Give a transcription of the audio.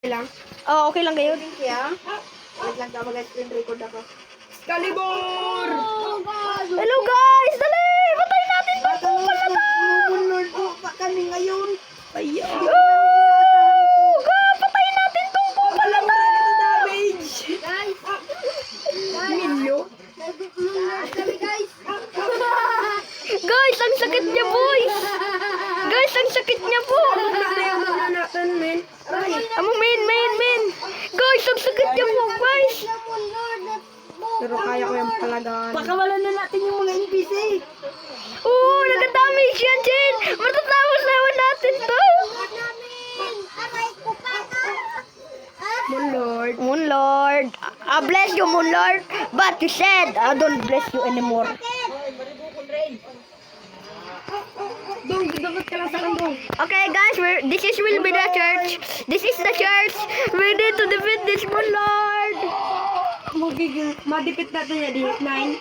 lang. Oh, okay lang kayo. Thank you. Wait lang ka, mag-screen record ako. Excalibur! Hello guys! Dali! Patay natin to! Lord po pa kami ngayon. Oh! Patay natin tong kupal na to! Damage. Milyo. Guys, ang sakit niya, boys! Guys, ang sakit niya po! Natin, men. Ay, Amo, main! Guys, ang sakit niya po, guys! pero kaya ko yung palagaan. Pakawalan na natin yung mga NPC. Oo, nagka-damage yan, Jen! Matatapos naman natin to! Lord. Moon Lord, I bless you, Moon Lord, but you said I don't bless you anymore. Dong, dapat ka lang sa kandong. Okay, guys, this will be the church. This is the church. We need to defeat this Moon Lord. Magiging, madipit natin yan, di 9.